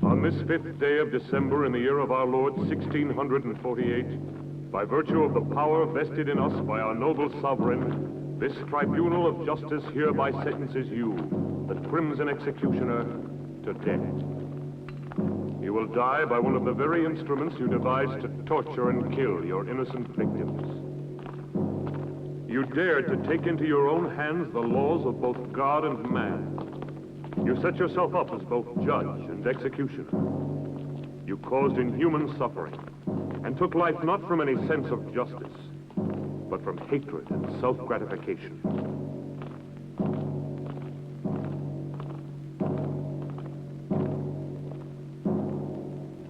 On this 5th day of December in the year of our Lord 1648, by virtue of the power vested in us by our noble sovereign, this tribunal of justice hereby sentences you, the crimson executioner, to death. You will die by one of the very instruments you devised to torture and kill your innocent victims. You dared to take into your own hands the laws of both God and man. You set yourself up as both judge and executioner. You caused inhuman suffering and took life not from any sense of justice, but from hatred and self-gratification.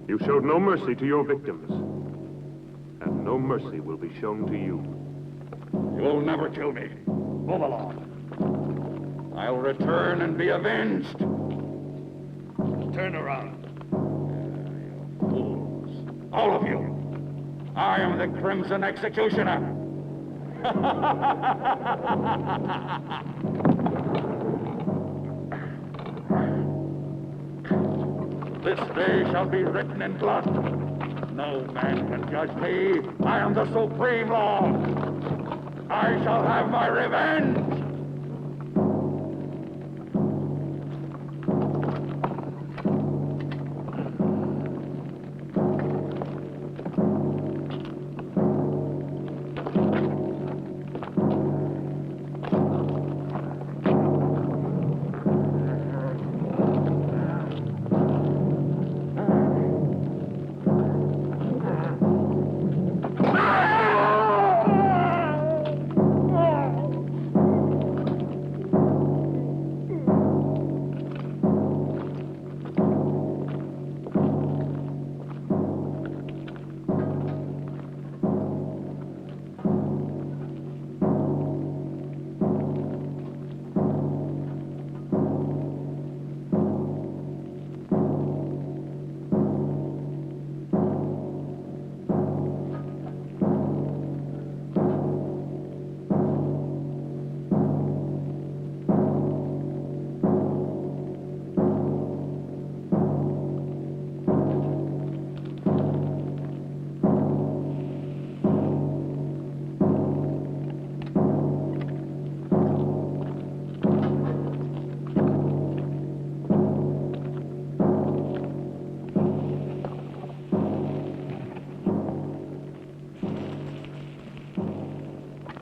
You showed no mercy to your victims, and no mercy will be shown to you. You'll never kill me. Move along. I'll return and be avenged. Turn around. You fools. All of you. I am the Crimson Executioner. This day shall be written in blood. No man can judge me. I am the supreme law. I shall have my revenge.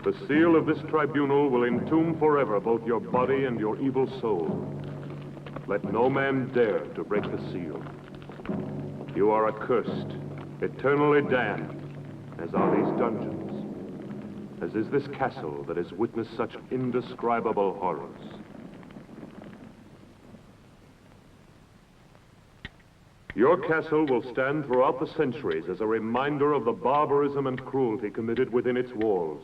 The seal of this tribunal will entomb forever both your body and your evil soul. Let no man dare to break the seal. You are accursed, eternally damned, as are these dungeons, as is this castle that has witnessed such indescribable horrors. Your castle will stand throughout the centuries as a reminder of the barbarism and cruelty committed within its walls.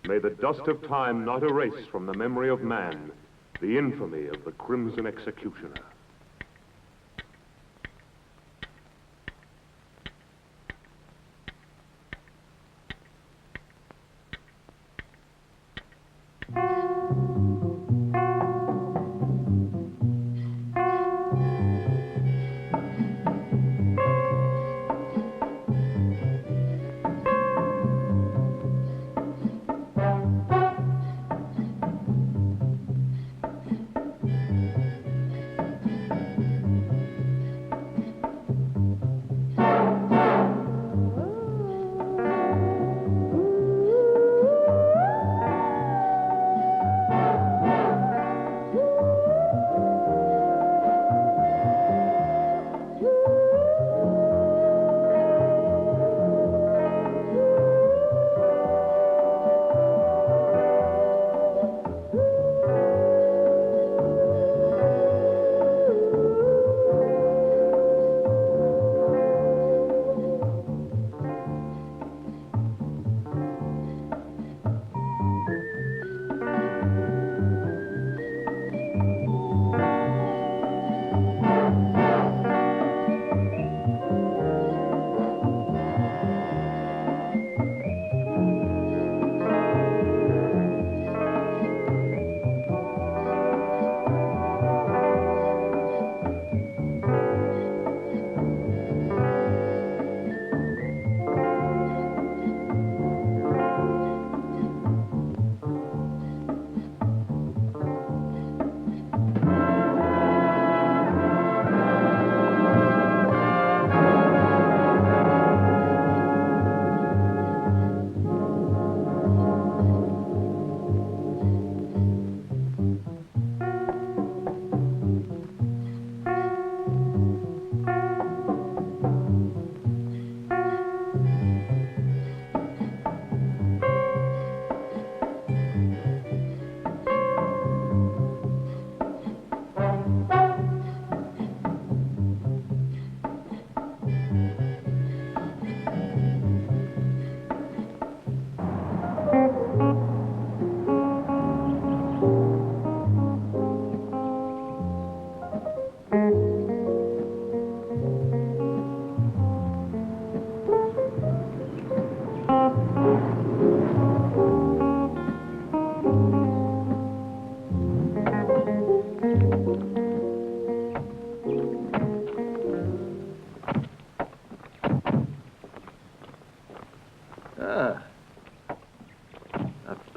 May the dust of time not erase from the memory of man the infamy of the Crimson Executioner.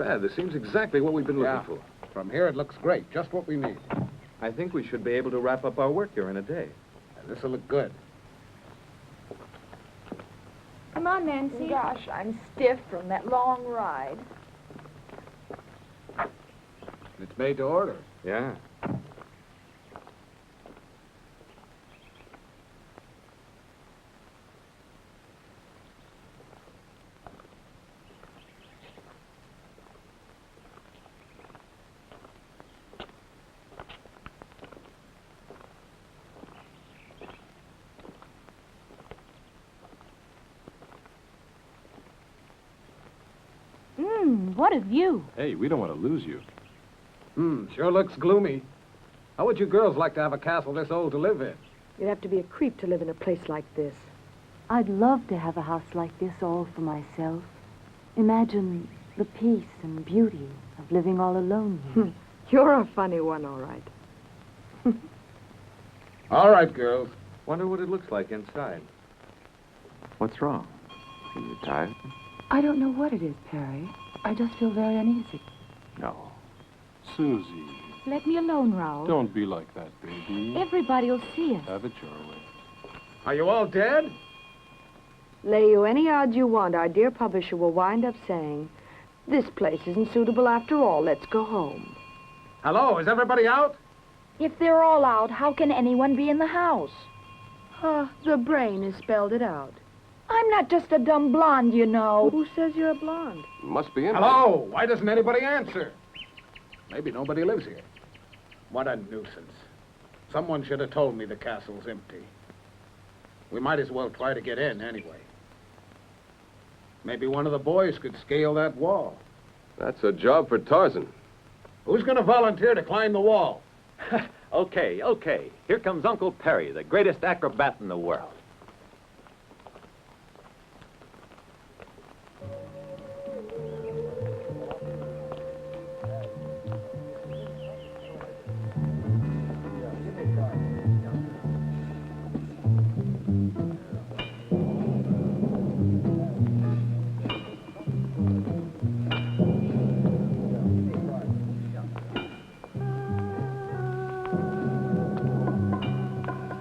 bad. This seems exactly what we've been looking for. From here, it looks great. Just what we need. I think we should be able to wrap up our work here in a day. This'll look good. Come on, Nancy. Gosh, I'm stiff from that long ride. It's made to order. Yeah. What a view. Hey, we don't want to lose you. Sure looks gloomy. How would you girls like to have a castle this old to live in? You'd have to be a creep to live in a place like this. I'd love to have a house like this all for myself. Imagine the peace and beauty of living all alone here. You're a funny one, all right. All right, girls. Wonder what it looks like inside. What's wrong? Are you tired? I don't know what it is, Perry. I just feel very uneasy. No. Susie, Let me alone, Raoul. don't be like that, baby. Everybody will see us. Have it your way. Are you all dead? Lay you any odds you want, our dear publisher will wind up saying, this place isn't suitable after all, let's go home. Hello, is everybody out? If they're all out, how can anyone be in the house? The brain has spelled it out. I'm not just a dumb blonde, you know. Who says you're a blonde? Must be in. Hello, why doesn't anybody answer? Maybe nobody lives here. What a nuisance. Someone should have told me the castle's empty. We might as well try to get in anyway. Maybe one of the boys could scale that wall. That's a job for Tarzan. Who's going to volunteer to climb the wall? Okay. Here comes Uncle Perry, the greatest acrobat in the world.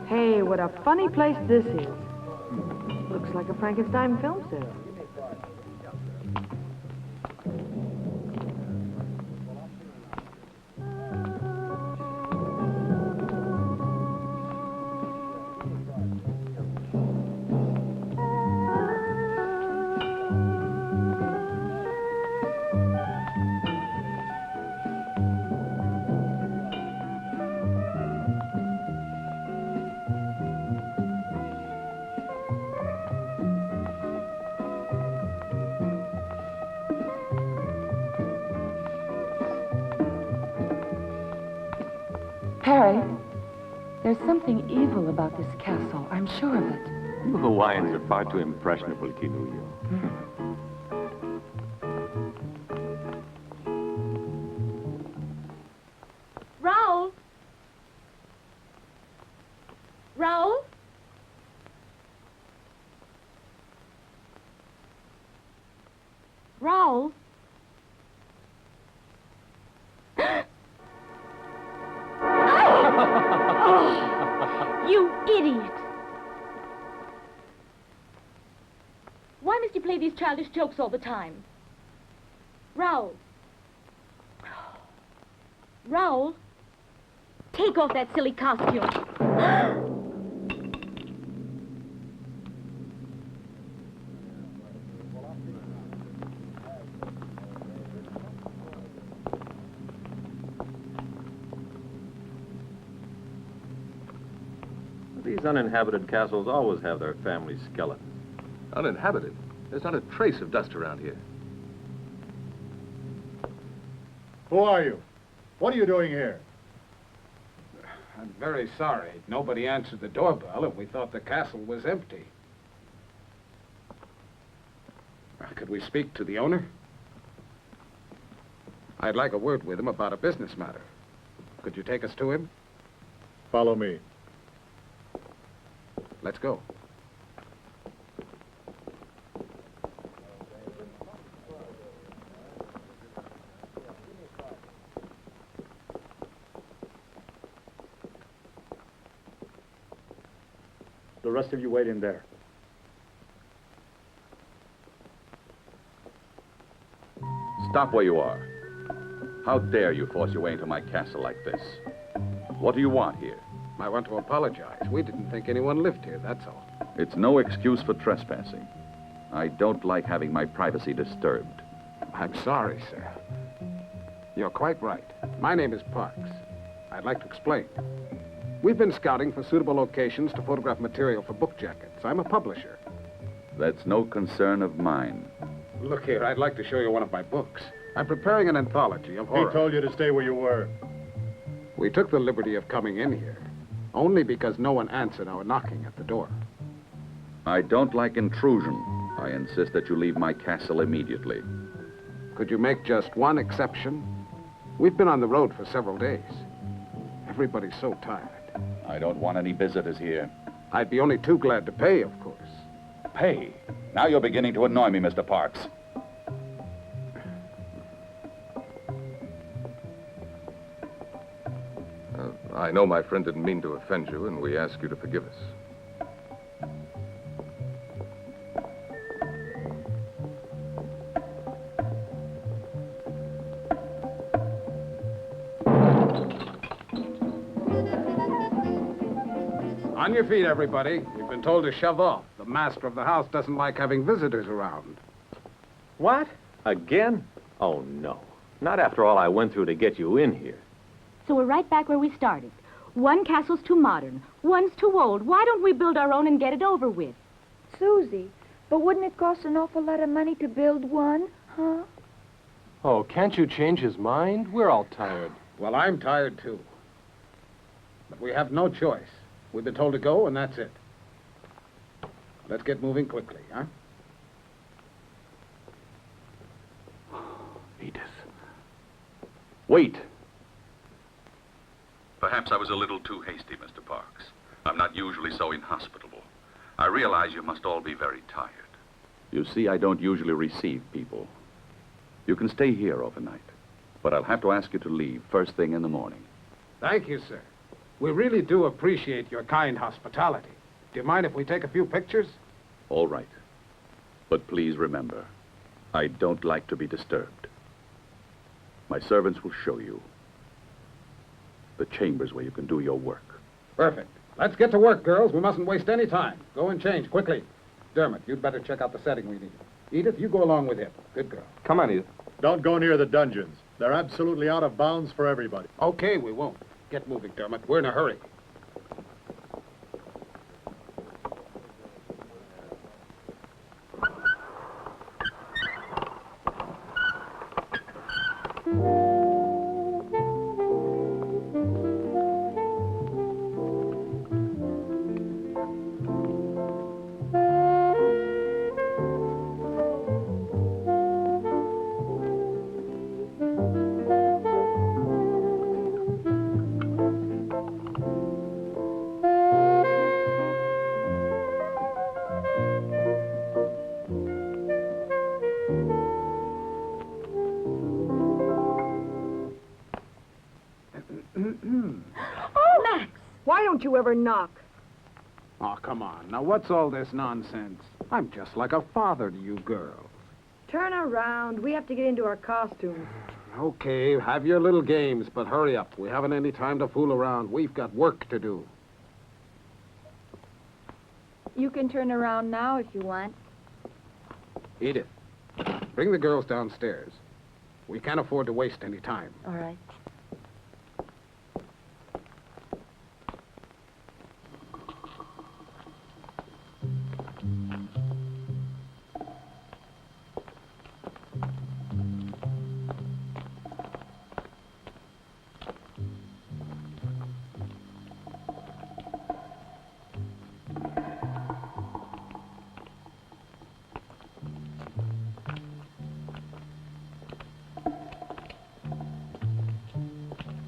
Hey, what a funny place this is. Looks like a Frankenstein film set. Perry, there's something evil about this castle. I'm sure of it. You Hawaiians are far too impressionable, Kinuyo. Raoul? Raoul? Raoul? You idiot! Why must you play these childish jokes all the time? Raoul. Raoul, take off that silly costume. These uninhabited castles always have their family skeleton. Uninhabited? There's not a trace of dust around here. Who are you? What are you doing here? I'm very sorry. Nobody answered the doorbell, and we thought the castle was empty. Could we speak to the owner? I'd like a word with him about a business matter. Could you take us to him? Follow me. Let's go. The rest of you wait in there. Stop where you are. How dare you force your way into my castle like this? What do you want here? I want to apologize. We didn't think anyone lived here, that's all. It's no excuse for trespassing. I don't like having my privacy disturbed. I'm sorry, sir. You're quite right. My name is Parks. I'd like to explain. We've been scouting for suitable locations to photograph material for book jackets. I'm a publisher. That's no concern of mine. Look here, I'd like to show you one of my books. I'm preparing an anthology of horror. He told you to stay where you were. We took the liberty of coming in here, only because no one answered our knocking at the door. I don't like intrusion. I insist that you leave my castle immediately. Could you make just one exception? We've been on the road for several days. Everybody's so tired. I don't want any visitors here. I'd be only too glad to pay, of course. Pay? Now you're beginning to annoy me, Mr. Parks. I know my friend didn't mean to offend you, and we ask you to forgive us. On your feet, everybody. You've been told to shove off. The master of the house doesn't like having visitors around. What? Again? Oh, no. Not after all I went through to get you in here. So we're right back where we started. One castle's too modern, one's too old. Why don't we build our own and get it over with? Susie, but wouldn't it cost an awful lot of money to build one, huh? Oh, can't you change his mind? We're all tired. Well, I'm tired, too. But we have no choice. We've been told to go, and that's it. Let's get moving quickly, huh? Edith. Wait. Perhaps I was a little too hasty, Mr. Parks. I'm not usually so inhospitable. I realize you must all be very tired. You see, I don't usually receive people. You can stay here overnight, but I'll have to ask you to leave first thing in the morning. Thank you, sir. We really do appreciate your kind hospitality. Do you mind if we take a few pictures? All right. But please remember, I don't like to be disturbed. My servants will show you the chambers where you can do your work. Perfect. Let's get to work, girls. We mustn't waste any time. Go and change, quickly. Dermot, you'd better check out the setting we need. Edith, you go along with him. Good girl. Come on, Edith. Don't go near the dungeons. They're absolutely out of bounds for everybody. Okay, we won't. Get moving, Dermot. We're in a hurry. Why don't you ever knock? Oh, come on. Now, what's all this nonsense? I'm just like a father to you girls. Turn around. We have to get into our costumes. Okay, have your little games, but hurry up. We haven't any time to fool around. We've got work to do. You can turn around now if you want. Edith, bring the girls downstairs. We can't afford to waste any time. All right.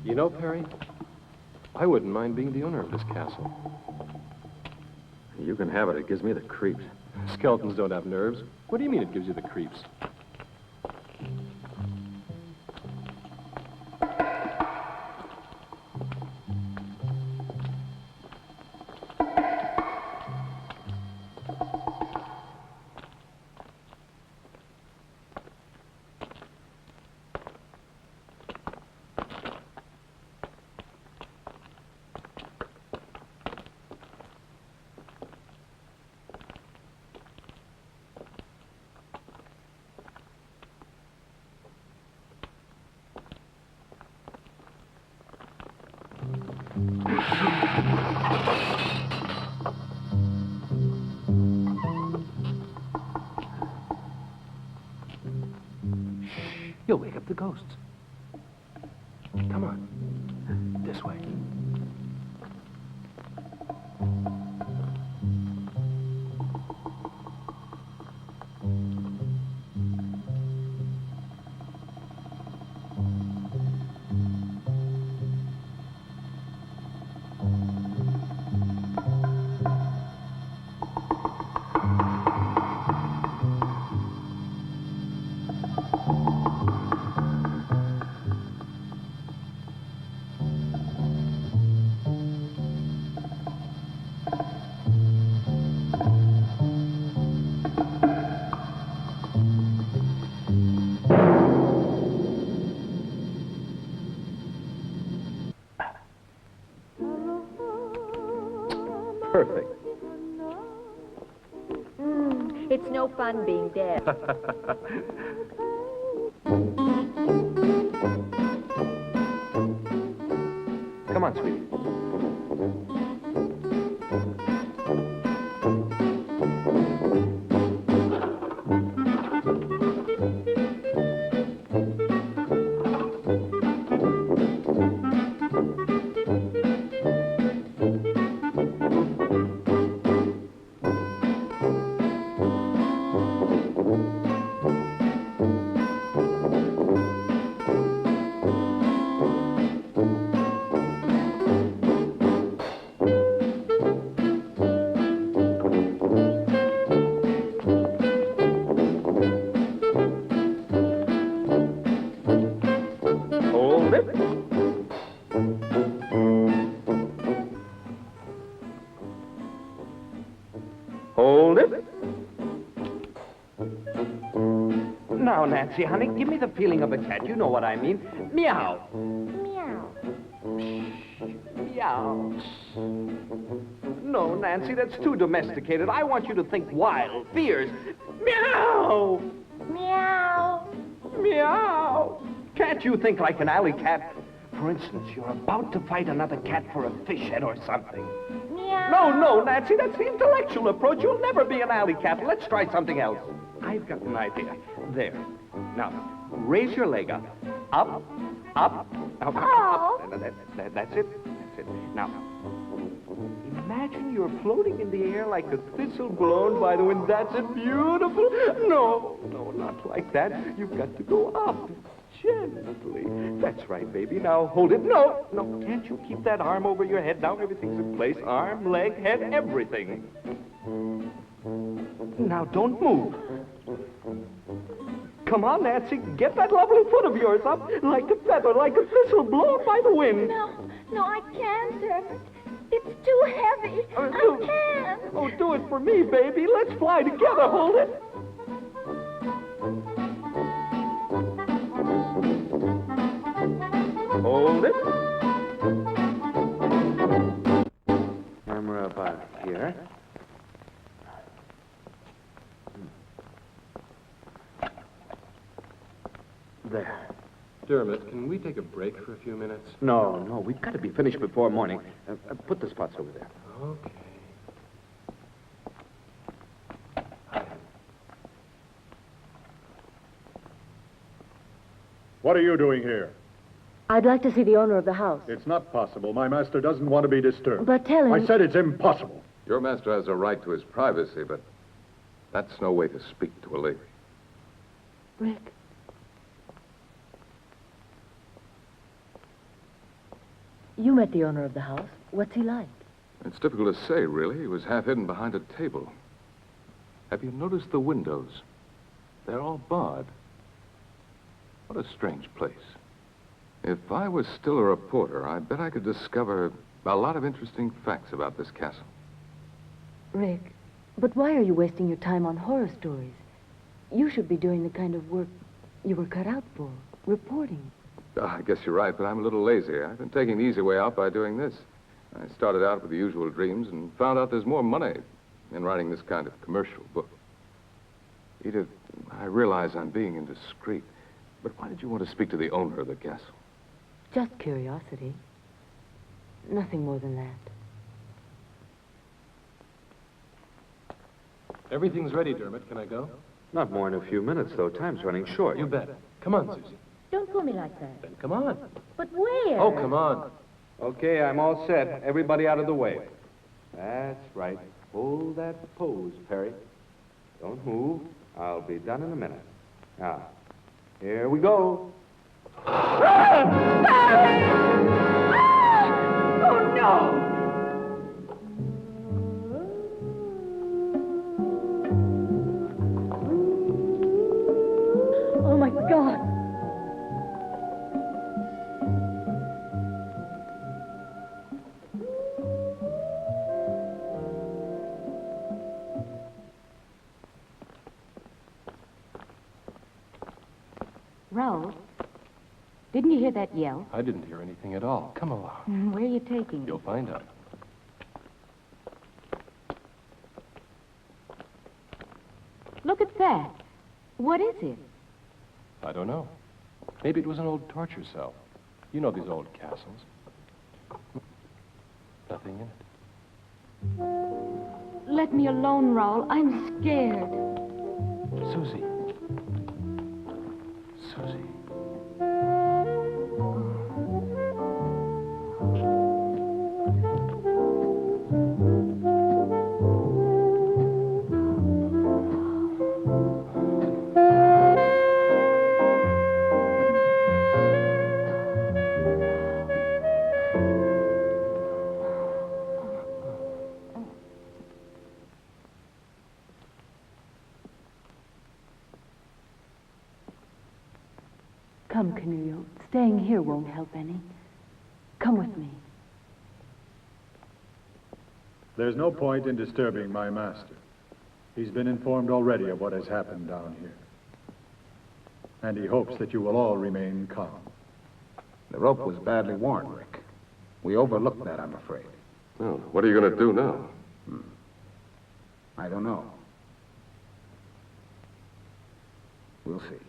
You know, Perry, I wouldn't mind being the owner of this castle. You can have it. It gives me the creeps. Skeletons don't have nerves. What do you mean it gives you the creeps? You'll wake up the ghosts. Come on. This way. Perfect. It's no fun being dead. Come on, sweetie. Hold it. Hold it. Now, Nancy, honey, give me the feeling of a cat. You know what I mean. Meow. Meow. Meow. No, Nancy, that's too domesticated. I want you to think wild, fierce. Meow. Meow. Meow. Can't you think like an alley cat? For instance, you're about to fight another cat for a fish head or something. Meow. No, Nancy, that's the intellectual approach. You'll never be an alley cat. Let's try something else. I've got an idea. There. Now, raise your leg up. Up, up, up, Oh. up. That's it. That's it. Now, imagine you're floating in the air like a thistle blown by the wind. That's it. Beautiful. No, not like that. You've got to go up. Gently. That's right, baby. Now, hold it. No. Can't you keep that arm over your head? Now everything's in place. Arm, leg, head, everything. Now, don't move. Come on, Nancy. Get that lovely foot of yours up like a feather, like a thistle blown by the wind. No, I can't, Dermot. It's too heavy. I can't. Oh, do it for me, baby. Let's fly together. Hold it. Hold it. And we're about here. There. Dermot, can we take a break for a few minutes? No, we've got to be finished before morning. Put the spots over there. Okay. What are you doing here? I'd like to see the owner of the house. It's not possible. My master doesn't want to be disturbed. But tell him... I said it's impossible. Your master has a right to his privacy, but that's no way to speak to a lady. Rick. You met the owner of the house. What's he like? It's difficult to say, really. He was half hidden behind a table. Have you noticed the windows? They're all barred. What a strange place. If I was still a reporter, I bet I could discover a lot of interesting facts about this castle. Rick, but why are you wasting your time on horror stories? You should be doing the kind of work you were cut out for, reporting. I guess you're right, but I'm a little lazy. I've been taking the easy way out by doing this. I started out with the usual dreams and found out there's more money in writing this kind of commercial book. Edith, I realize I'm being indiscreet, but why did you want to speak to the owner of the castle? Just curiosity. Nothing more than that. Everything's ready, Dermot. Can I go? Not more in a few minutes, though. Time's running short. You bet. Come on, Susie. Don't pull me like that. Then come on. But where? Oh, come on. Okay, I'm all set. Everybody out of the way. That's right. Hold that pose, Perry. Don't move. I'll be done in a minute. Now, here we go. Oh, no! Oh, my God. Raoul, didn't you hear that yell? I didn't hear anything at all. Come along. Where are you taking me? You'll find out. Look at that. What is it? I don't know. Maybe it was an old torture cell. You know these old castles. Nothing in it. Let me alone, Raoul. I'm scared. Susie. Susie. Come, Cornelio. Staying here won't help any. Come with me. There's no point in disturbing my master. He's been informed already of what has happened down here. And he hopes that you will all remain calm. The rope was badly worn, Rick. We overlooked that, I'm afraid. Well, what are you going to do now? I don't know. We'll see.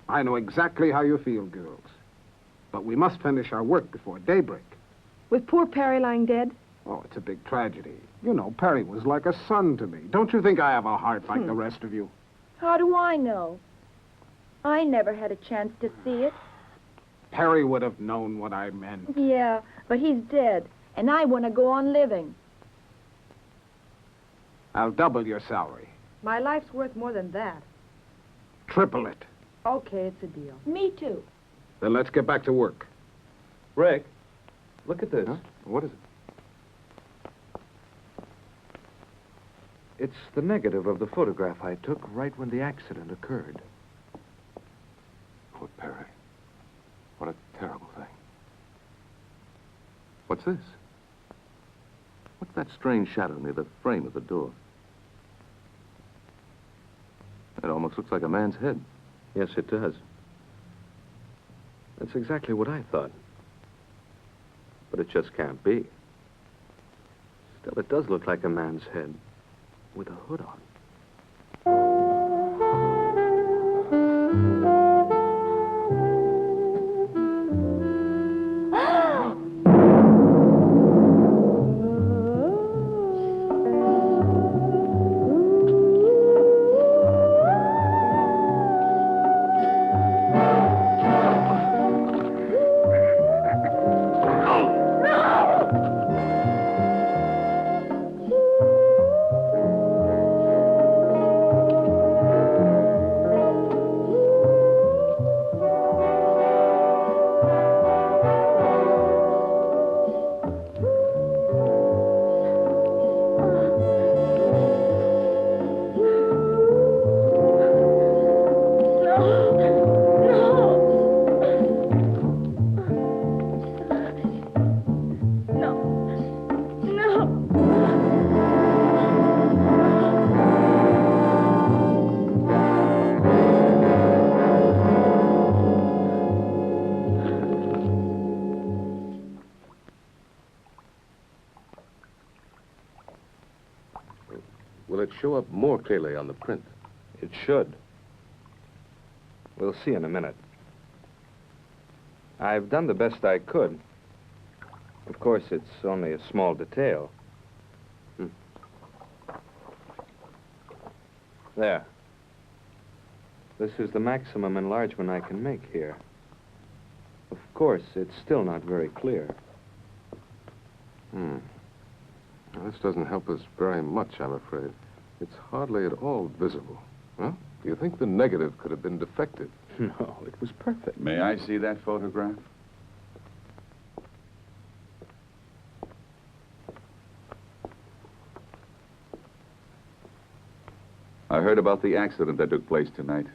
I know exactly how you feel, girls. But we must finish our work before daybreak. With poor Perry lying dead? Oh, it's a big tragedy. You know, Perry was like a son to me. Don't you think I have a heart like the rest of you? How do I know? I never had a chance to see it. Perry would have known what I meant. Yeah, but he's dead, and I want to go on living. I'll double your salary. My life's worth more than that. Triple it. Okay, it's a deal. Me too. Then let's get back to work. Rick, look at this. Huh? What is it? It's the negative of the photograph I took right when the accident occurred. Poor Perry. What a terrible thing. What's this? What's that strange shadow near the frame of the door? It almost looks like a man's head. Yes, it does. That's exactly what I thought. But it just can't be. Still, it does look like a man's head with a hood on. show up more clearly on the print. It should. We'll see in a minute. I've done the best I could. Of course, it's only a small detail. There. This is the maximum enlargement I can make here. Of course, it's still not very clear. Now, this doesn't help us very much, I'm afraid. It's hardly at all visible. Huh? Do you think the negative could have been defective? No, it was perfect. May I see that photograph? I heard about the accident that took place tonight.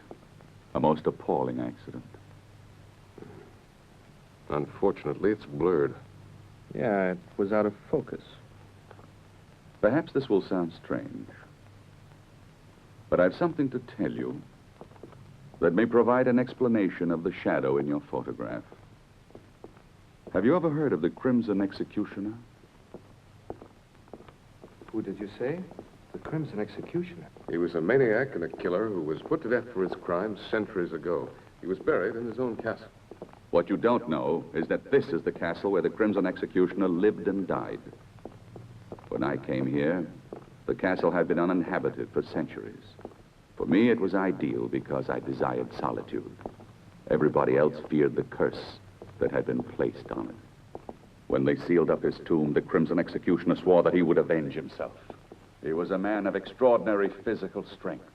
A most appalling accident. Unfortunately, it's blurred. Yeah, it was out of focus. Perhaps this will sound strange, but I've something to tell you that may provide an explanation of the shadow in your photograph. Have you ever heard of the Crimson Executioner? Who did you say? The Crimson Executioner. He was a maniac and a killer who was put to death for his crimes centuries ago. He was buried in his own castle. What you don't know is that this is the castle where the Crimson Executioner lived and died. When I came here, the castle had been uninhabited for centuries. For me, it was ideal because I desired solitude. Everybody else feared the curse that had been placed on it. When they sealed up his tomb, the Crimson Executioner swore that he would avenge himself. He was a man of extraordinary physical strength,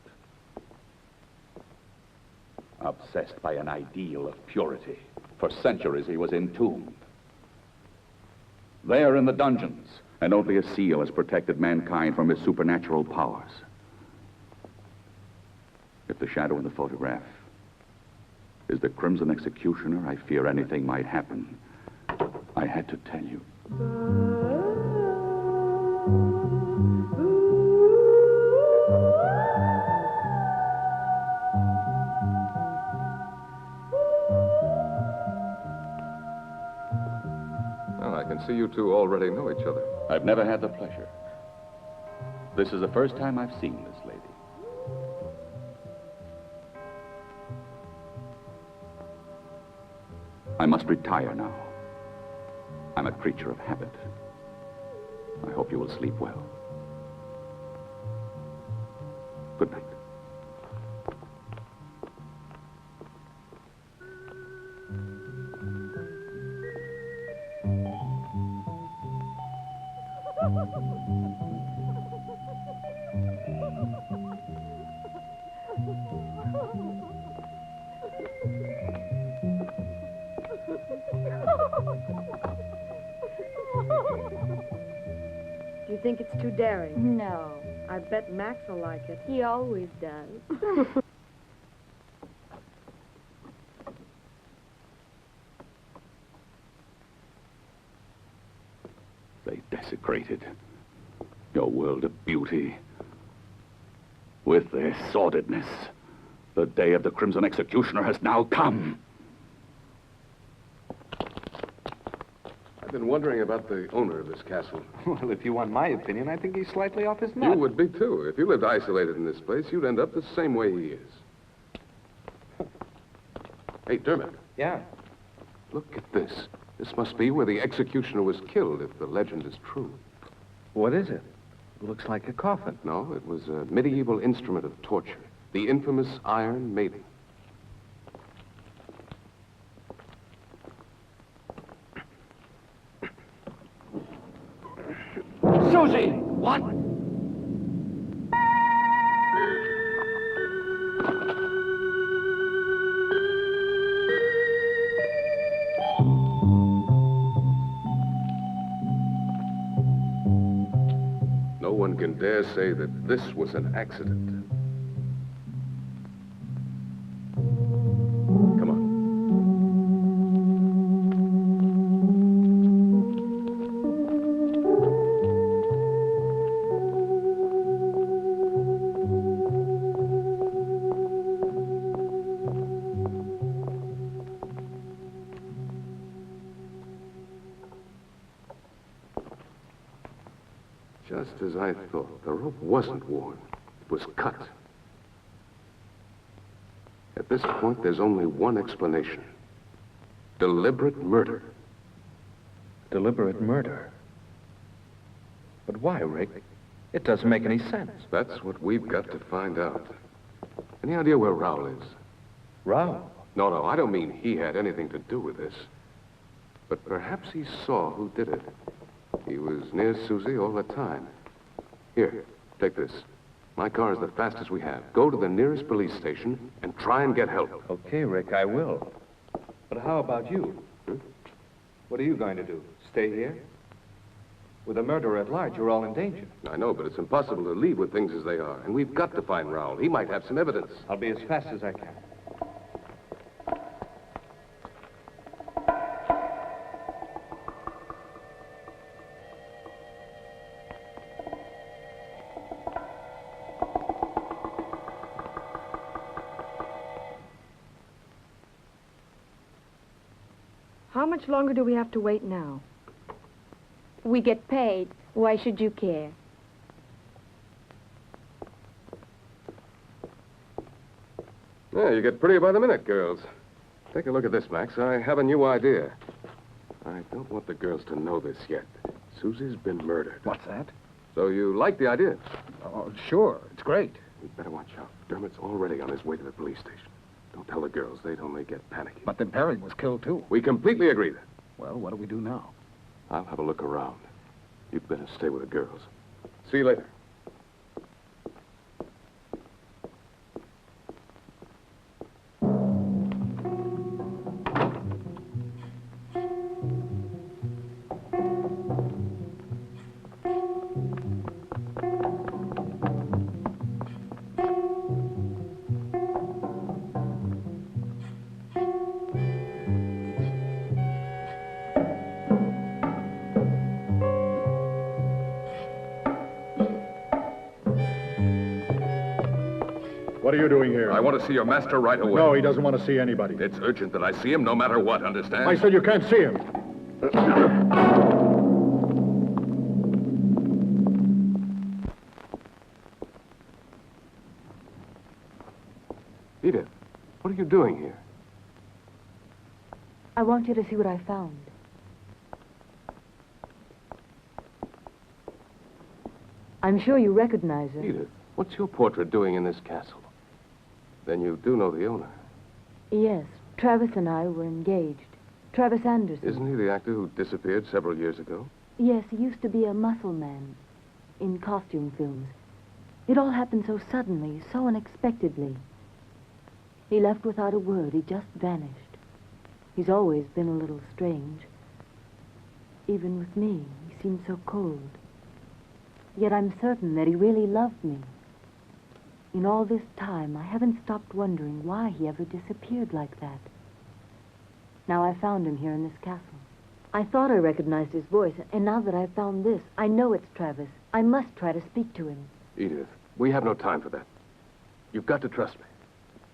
obsessed by an ideal of purity. For centuries, he was entombed. There in the dungeons, and only a seal has protected mankind from his supernatural powers. If the shadow in the photograph is the Crimson Executioner, I fear anything might happen. I had to tell you. Well, I can see you two already know each other. I've never had the pleasure. This is the first time I've seen this lady. I must retire now. I'm a creature of habit. I hope you will sleep well. Good night. Do you think it's too daring? No. I bet Max will like it. He always does. They desecrated your world of beauty with their sordidness. The day of the Crimson Executioner has now come. I've been wondering about the owner of this castle. Well, if you want my opinion, I think he's slightly off his nut. You would be, too. If you lived isolated in this place, you'd end up the same way he is. Hey, Dermot. Yeah? Look at this. This must be where the executioner was killed, if the legend is true. What is it? It looks like a coffin. No, it was a medieval instrument of torture. The infamous Iron Maiden. Susie! What? No one can dare say that this was an accident. Come on. Just as I thought, the rope wasn't worn. was cut. At this point, there's only one explanation. Deliberate murder. Deliberate murder? But why, Rick? It doesn't make any sense. That's what we've got to find out. Any idea where Raoul is? Raoul? No, I don't mean he had anything to do with this. But perhaps he saw who did it. He was near Susie all the time. Here, take this. My car is the fastest we have. Go to the nearest police station and try and get help. Okay, Rick, I will. But how about you? What are you going to do? Stay here? With a murderer at large, you're all in danger. I know, but it's impossible to leave with things as they are. And we've got to find Raoul. He might have some evidence. I'll be as fast as I can. How much longer do we have to wait now? We get paid. Why should you care? Yeah, you get prettier by the minute, girls. Take a look at this, Max. I have a new idea. I don't want the girls to know this yet. Susie's been murdered. What's that? So you like the idea? Oh, sure. It's great. We'd better watch out. Dermot's already on his way to the police station. Don't tell the girls. They'd only get panicky. But then Perry was killed, too. We completely agree then. Well, what do we do now? I'll have a look around. You'd better stay with the girls. See you later. What are you doing here? I want to see your master right away. No, he doesn't want to see anybody. It's urgent that I see him no matter what, understand? I said you can't see him. Edith, what are you doing here? I want you to see what I found. I'm sure you recognize it. Edith, what's your portrait doing in this castle? Then you do know the owner. Yes, Travis and I were engaged. Travis Anderson. Isn't he the actor who disappeared several years ago? Yes, he used to be a muscle man in costume films. It all happened so suddenly, so unexpectedly. He left without a word. He just vanished. He's always been a little strange. Even with me, he seemed so cold. Yet I'm certain that he really loved me. In all this time, I haven't stopped wondering why he ever disappeared like that. Now I found him here in this castle. I thought I recognized his voice, and now that I've found this, I know it's Travis. I must try to speak to him. Edith, we have no time for that. You've got to trust me.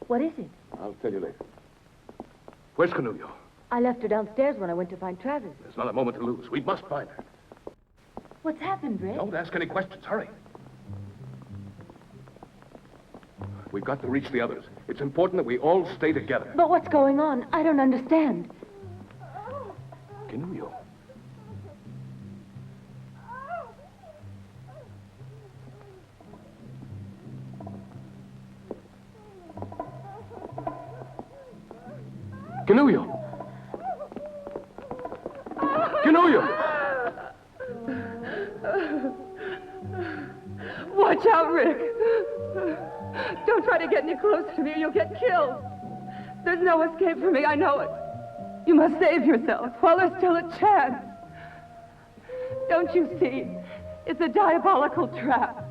What is it? I'll tell you later. Where's Canulio? I left her downstairs when I went to find Travis. There's not a moment to lose. We must find her. What's happened, Rick? Don't ask any questions. Hurry. We've got to reach the others. It's important that we all stay together. But what's going on? I don't understand. Canulio. Canulio! Canulio! Watch out, Rick. Don't try to get any closer to me or you'll get killed. There's no escape for me, I know it. You must save yourself while there's still a chance. Don't you see? It's a diabolical trap.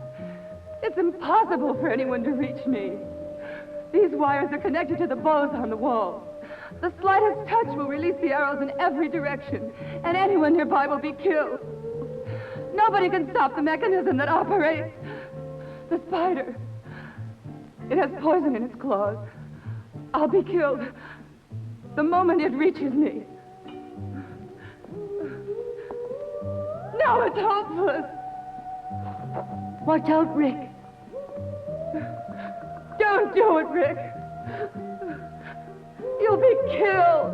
It's impossible for anyone to reach me. These wires are connected to the bows on the wall. The slightest touch will release the arrows in every direction, and anyone nearby will be killed. Nobody can stop the mechanism that operates. The spider. It has poison in its claws. I'll be killed the moment it reaches me. Now it's hopeless. Watch out, Rick. Don't do it, Rick. You'll be killed.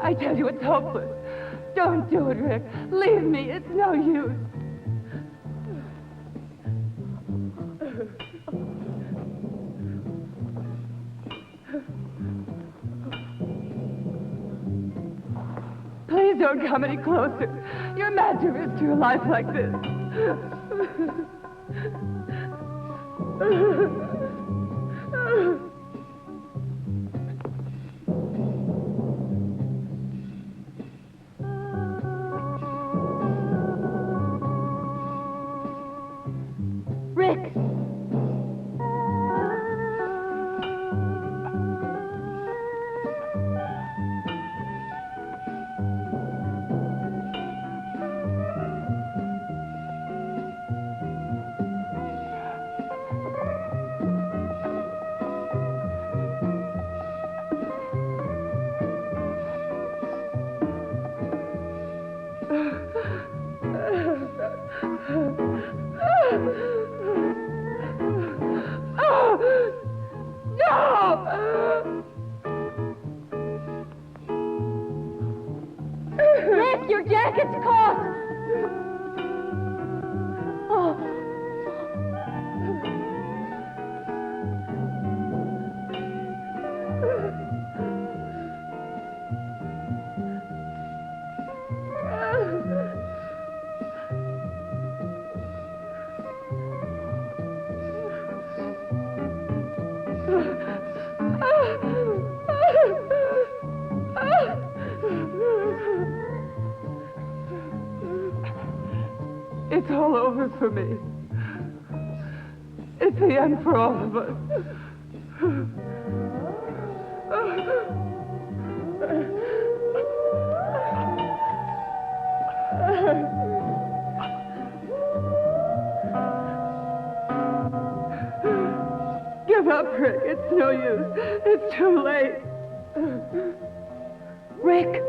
I tell you, it's hopeless. Don't do it, Rick. Leave me. It's no use. Please don't come any closer. You're mad to risk your life like this. Rick! Rick, your jacket's caught! Oh. It's all over for me. It's the end for all of us. Give up, Rick. It's no use. It's too late. Rick!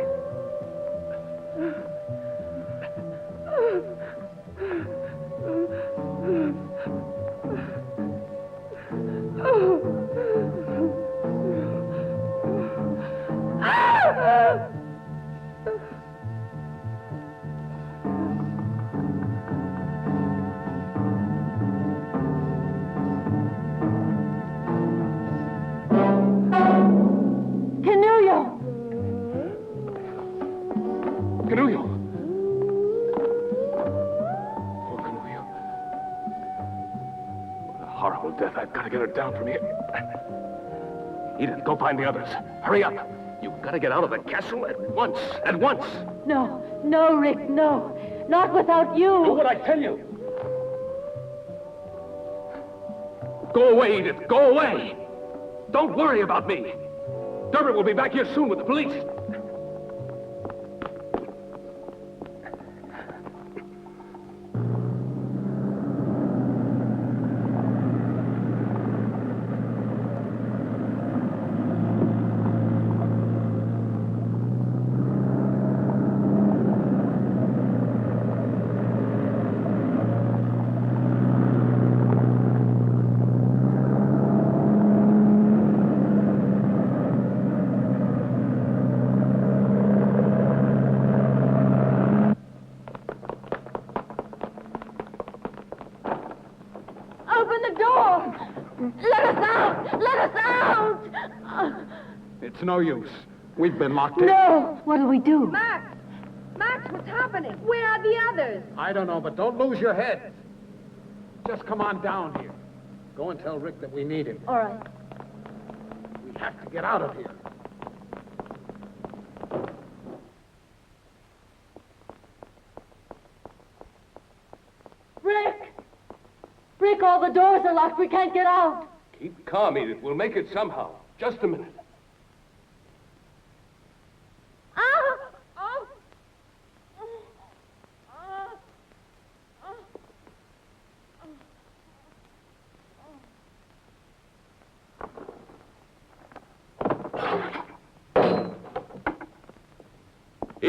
Horrible death. I've got to get her down from here. Edith, go find the others. Hurry up. You've got to get out of the castle at once. At once. No, no, Rick, no. Not without you. Do what I tell you. Go away, Edith. Go away. Don't worry about me. Dermot will be back here soon with the police. It's no use. We've been locked in. No! What'll we do? Max! Max, what's happening? Where are the others? I don't know, but don't lose your head. Just come on down here. Go and tell Rick that we need him. All right. We have to get out of here. Rick! Rick, all the doors are locked. We can't get out. Keep calm, Edith. We'll make it somehow. Just a minute.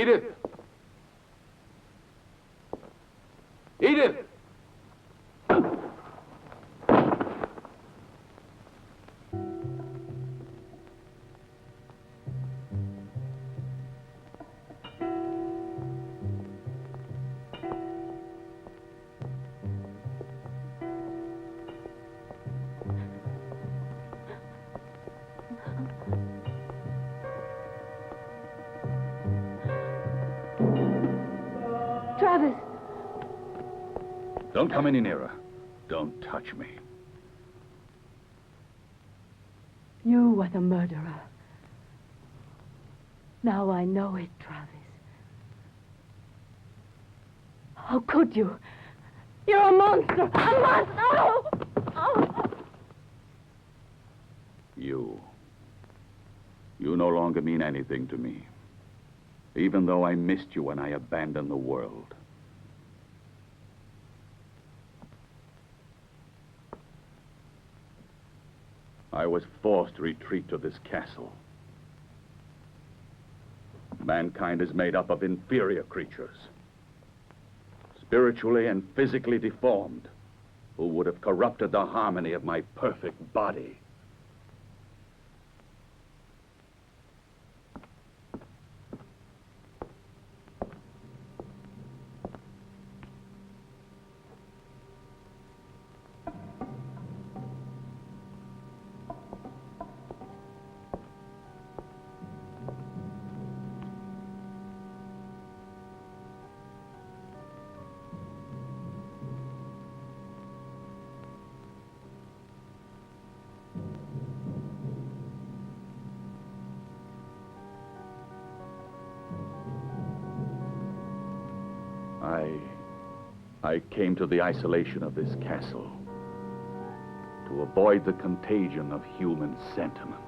Edith! Edith! Travis! Don't come any nearer. Don't touch me. You were the murderer. Now I know it, Travis. How could you? You're a monster! A monster! Oh! Oh! You no longer mean anything to me. Even though I missed you when I abandoned the world. I was forced to retreat to this castle. Mankind is made up of inferior creatures, spiritually and physically deformed, who would have corrupted the harmony of my perfect body. I came to the isolation of this castle to avoid the contagion of human sentiment.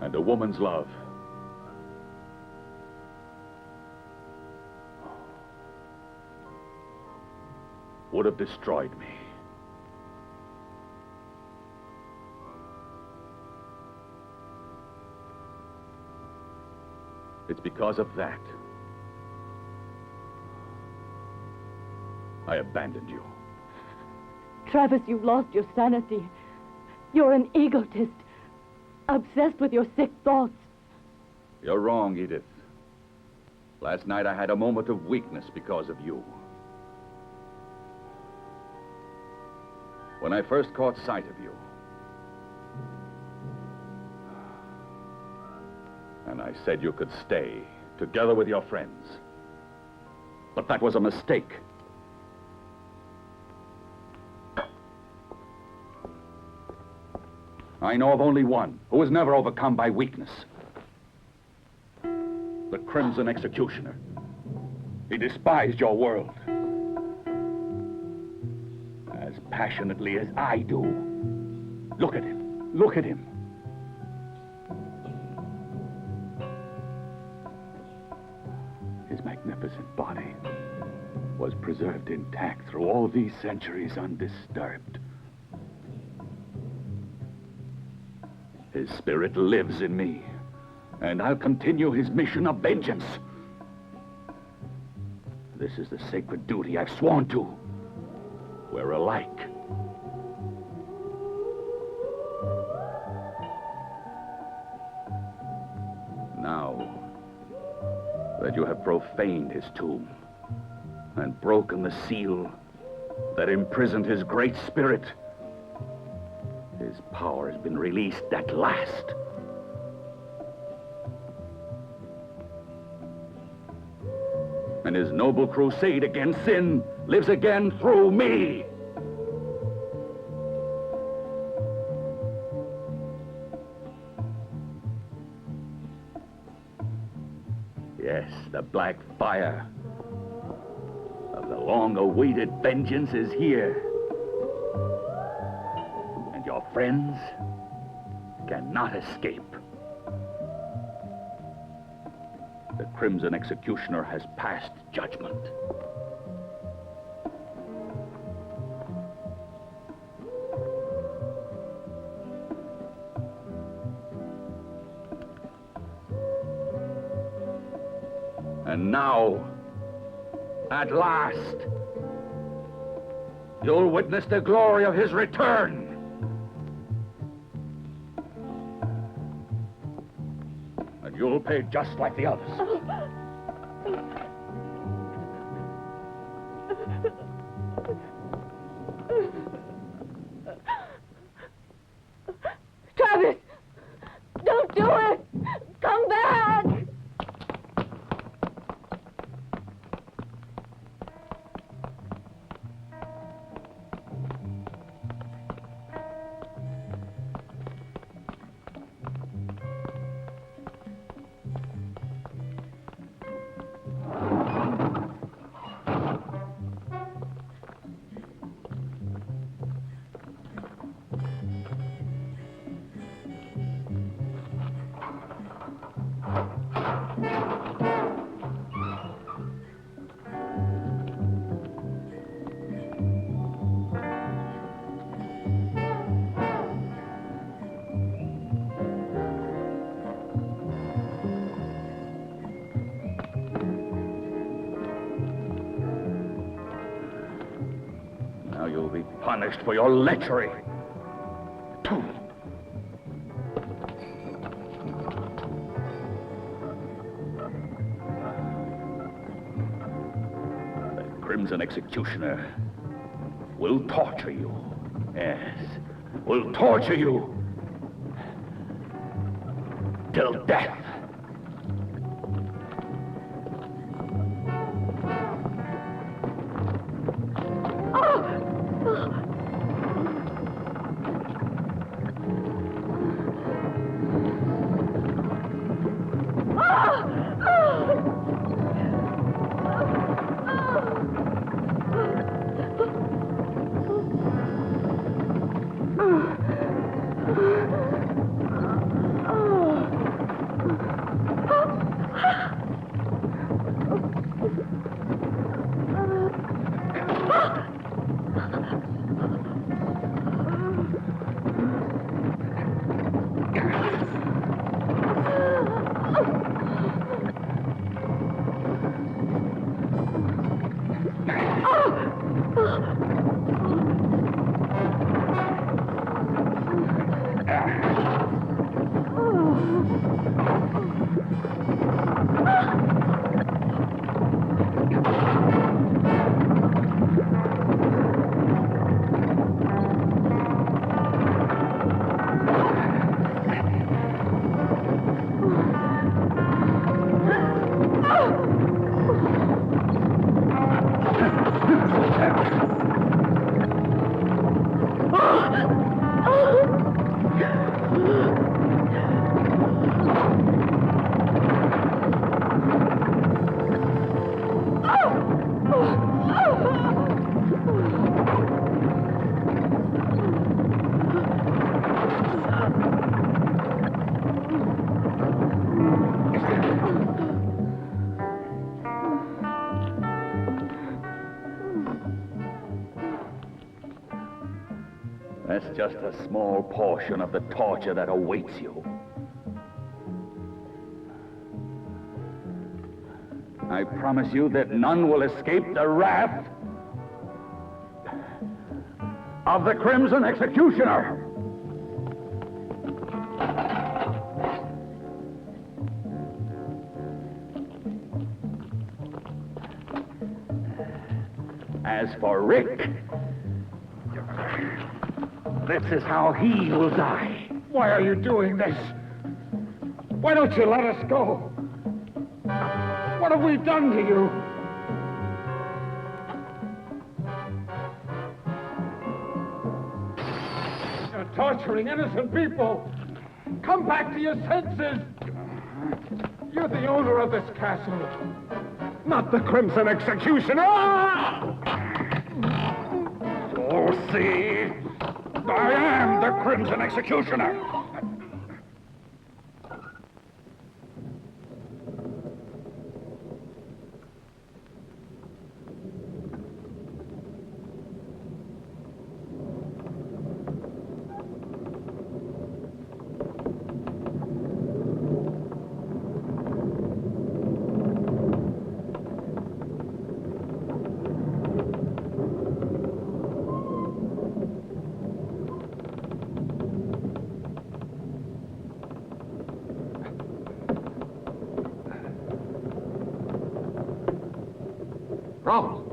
And a woman's love would have destroyed me. It's because of that I abandoned you. Travis, you've lost your sanity. You're an egotist, obsessed with your sick thoughts. You're wrong, Edith. Last night I had a moment of weakness because of you. When I first caught sight of you, and I said you could stay together with your friends. But that was a mistake. I know of only one who was never overcome by weakness. The Crimson Executioner. He despised your world as passionately as I do. Look at him. Look at him. His magnificent body was preserved intact through all these centuries undisturbed. His spirit lives in me, and I'll continue his mission of vengeance. This is the sacred duty I've sworn to. We're alike. Now that you have profaned his tomb and broken the seal that imprisoned his great spirit, his power has been released at last. And his noble crusade against sin lives again through me. Yes, the black fire of the long-awaited vengeance is here. And your friends cannot escape. The Crimson Executioner has passed judgment. And now, at last, you'll witness the glory of his return. And you'll pay just like the others. Travis! Don't do it! Come back! Now you'll be punished for your lechery. The Crimson Executioner will torture you. Yes, will torture you till death. That's just a small portion of the torture that awaits you. I promise you that none will escape the wrath of the Crimson Executioner. As for Rick, this is how he will die. Why are you doing this? Why don't you let us go? What have we done to you? You're torturing innocent people. Come back to your senses. You're the owner of this castle, not the Crimson Executioner. So see, I am the Crimson Executioner. problem?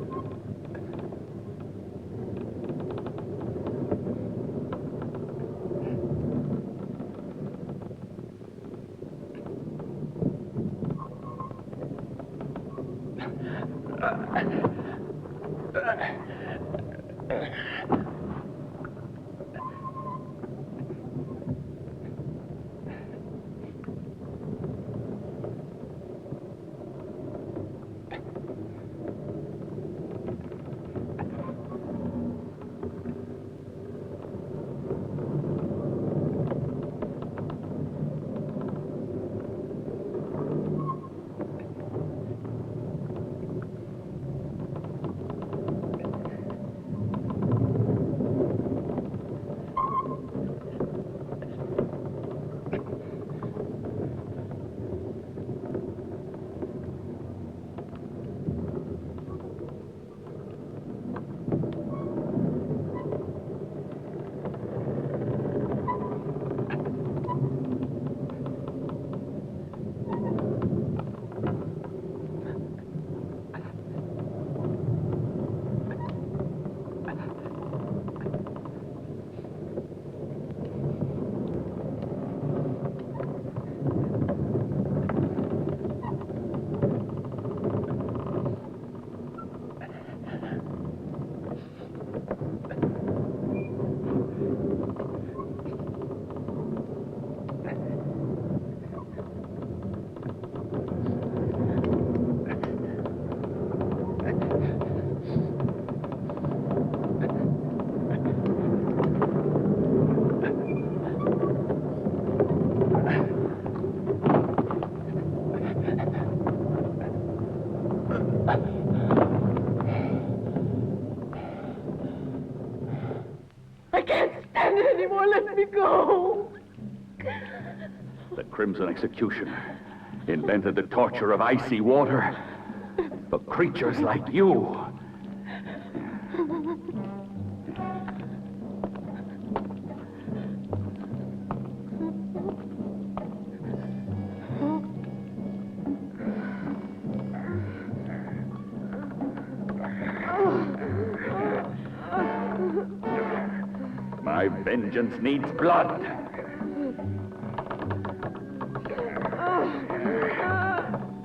I can't stand it anymore. Let me go. The Crimson Executioner invented the torture of icy water for creatures like you. My vengeance needs blood.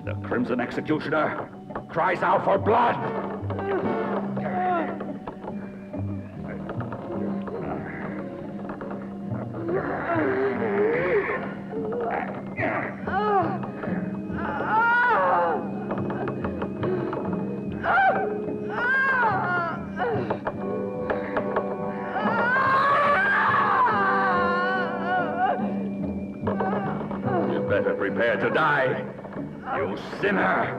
The Crimson Executioner cries out for blood. You better prepare to die, you sinner.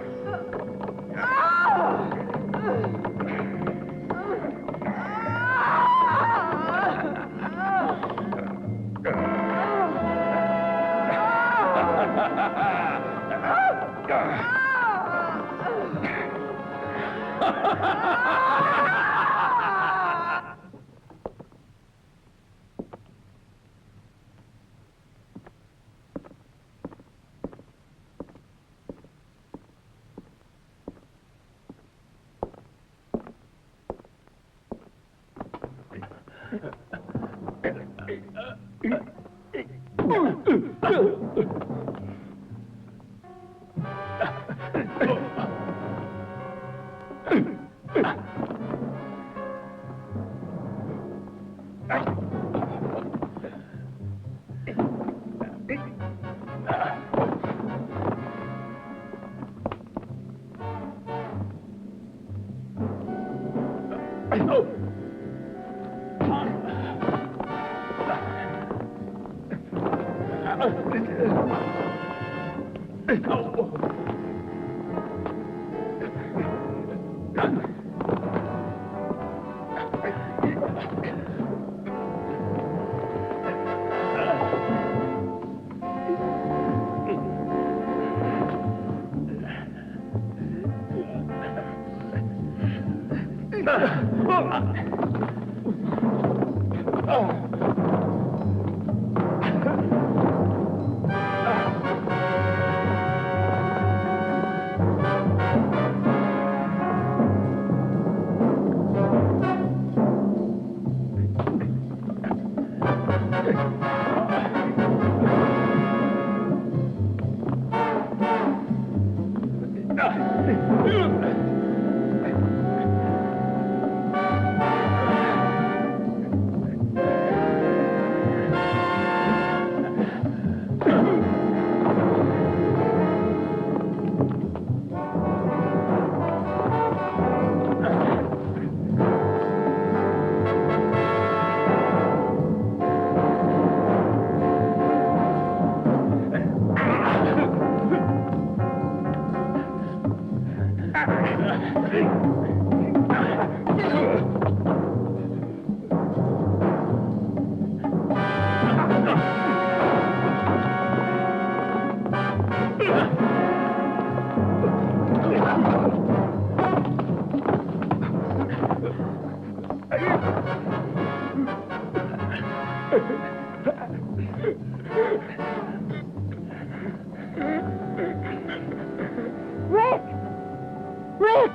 Rick! Rick!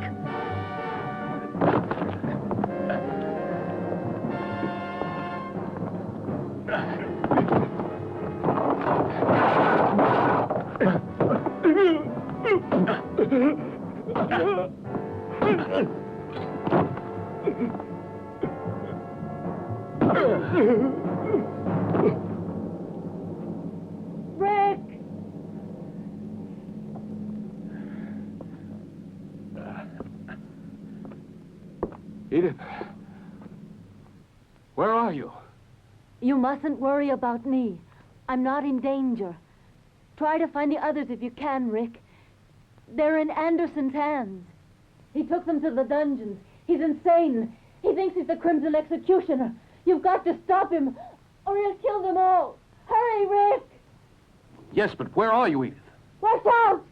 Rick! Edith. Where are you? You mustn't worry about me. I'm not in danger. Try to find the others if you can, Rick. They're in Anderson's hands. He took them to the dungeons. He's insane. He thinks he's the Crimson Executioner. You've got to stop him, or he'll kill them all. Hurry, Rick! Yes, but where are you, Edith? Watch out!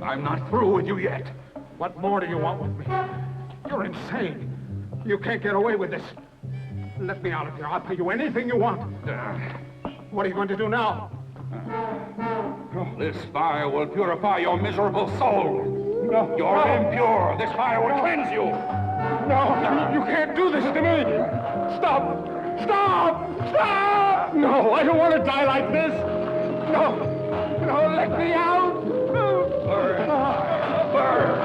I'm not through with you yet. What more do you want with me? You're insane. You can't get away with this. Let me out of here. I'll pay you anything you want. What are you going to do now? This fire will purify your miserable soul. No. You're impure. This fire will cleanse you. No, you can't do this to me. Stop. Stop. Stop. No, I don't want to die like this. No. No, let me out. Burn.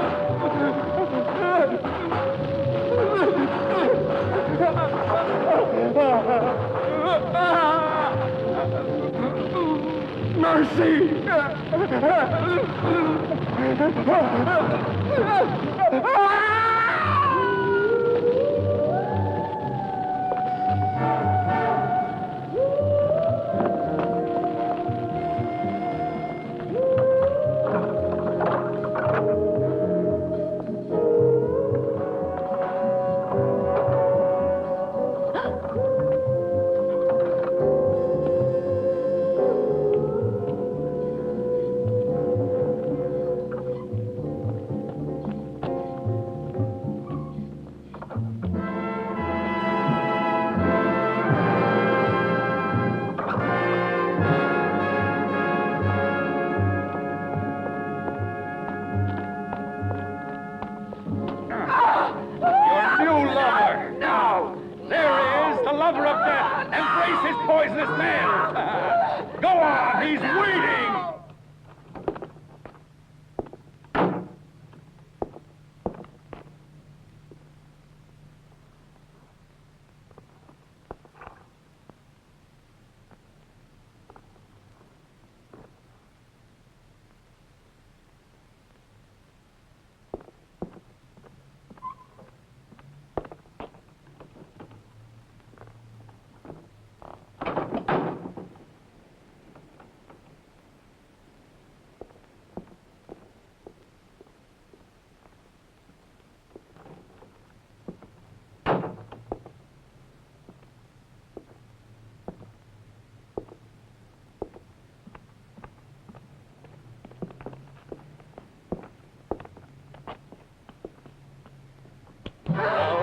Mercy!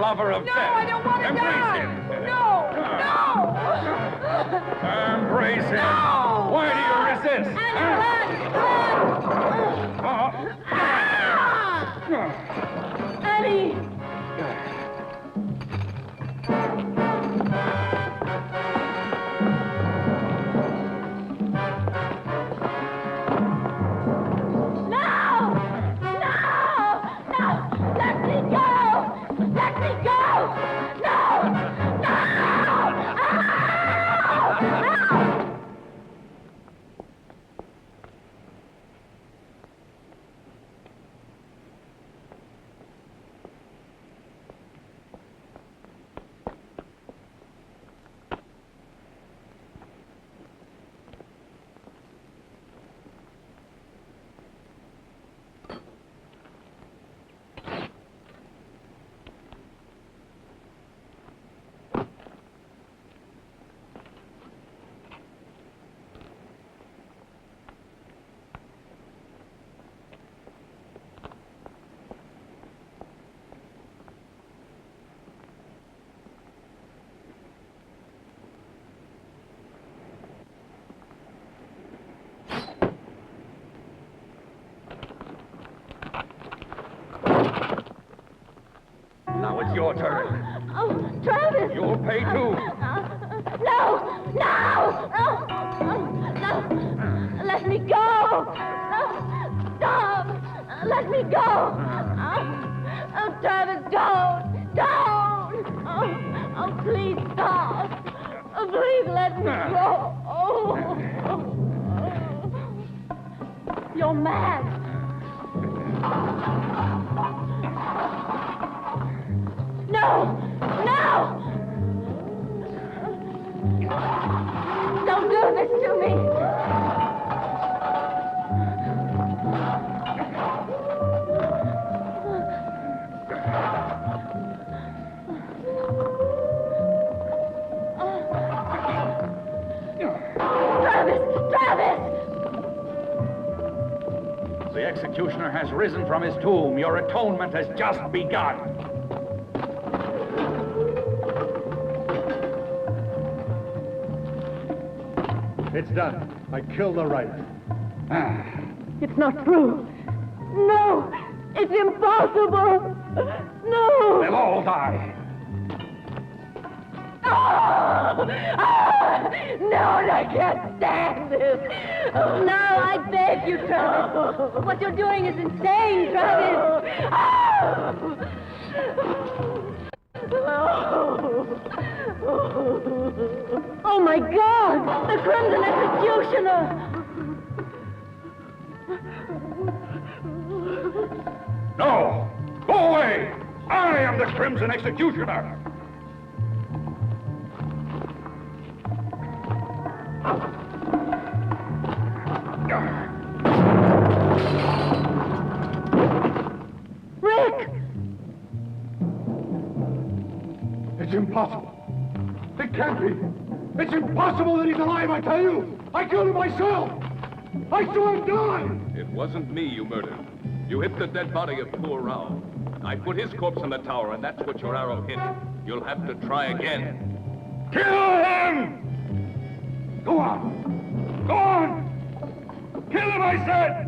Lover of death. I don't want to die. Him. No. Embrace him. No. Why do you resist? Annie! Now it's your turn. Oh, Travis! You'll pay too. No! No! No! Let me go! No! Stop! Let me go! Oh, Travis, don't! Don't! Oh, please stop! Oh, please let me go! Oh! You're mad! No! No! Don't do this to me! Travis! Travis! The executioner has risen from his tomb. Your atonement has just begun. It's done. I killed the right. It's not true. No! It's impossible! No! They'll all die. No, I can't stand this. No, I beg you, Travis. What you're doing is insane, Travis. Oh, my God! The Crimson Executioner! No! Go away! I am the Crimson Executioner! Rick! It's impossible. It can't be. It's impossible that he's alive, I tell you! I killed him myself! I saw him die! It wasn't me you murdered. You hit the dead body of poor Rao. I put his corpse in the tower, and that's what your arrow hit. You'll have to try again. Kill him! Go on! Go on! Kill him, I said!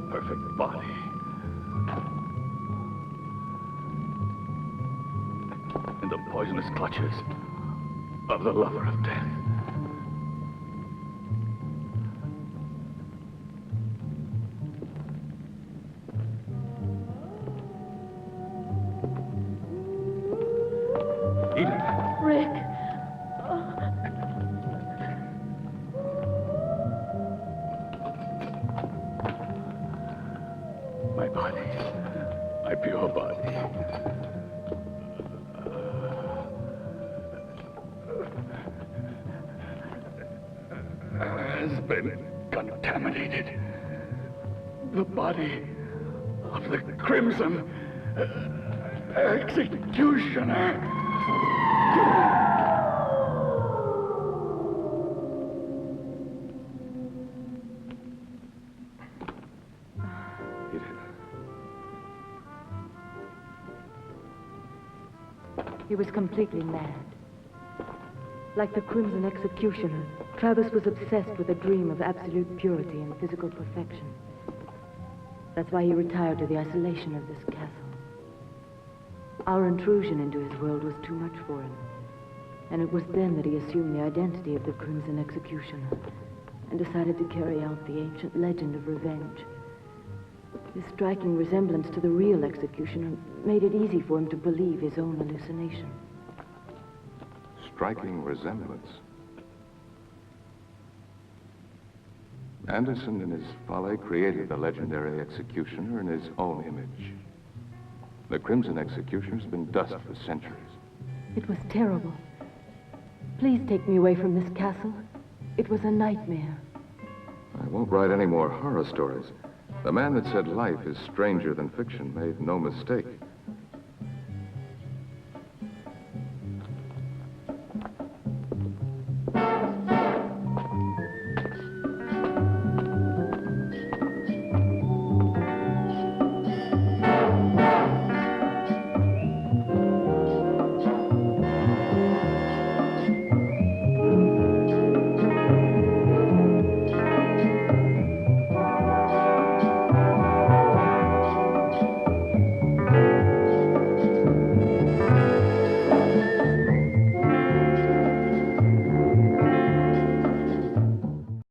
Perfect body. In the poisonous clutches of the lover of death. Edith. Rick. My body. My pure body. Has been contaminated. The body of the Crimson Executioner. He was completely mad. Like the Crimson Executioner, Travis was obsessed with a dream of absolute purity and physical perfection. That's why he retired to the isolation of this castle. Our intrusion into his world was too much for him. And it was then that he assumed the identity of the Crimson Executioner and decided to carry out the ancient legend of revenge. His striking resemblance to the real executioner made it easy for him to believe his own hallucination. Striking resemblance. Anderson, in his folly, created the legendary executioner in his own image. The Crimson Executioner's been dust for centuries. It was terrible. Please take me away from this castle. It was a nightmare. I won't write any more horror stories. The man that said life is stranger than fiction made no mistake.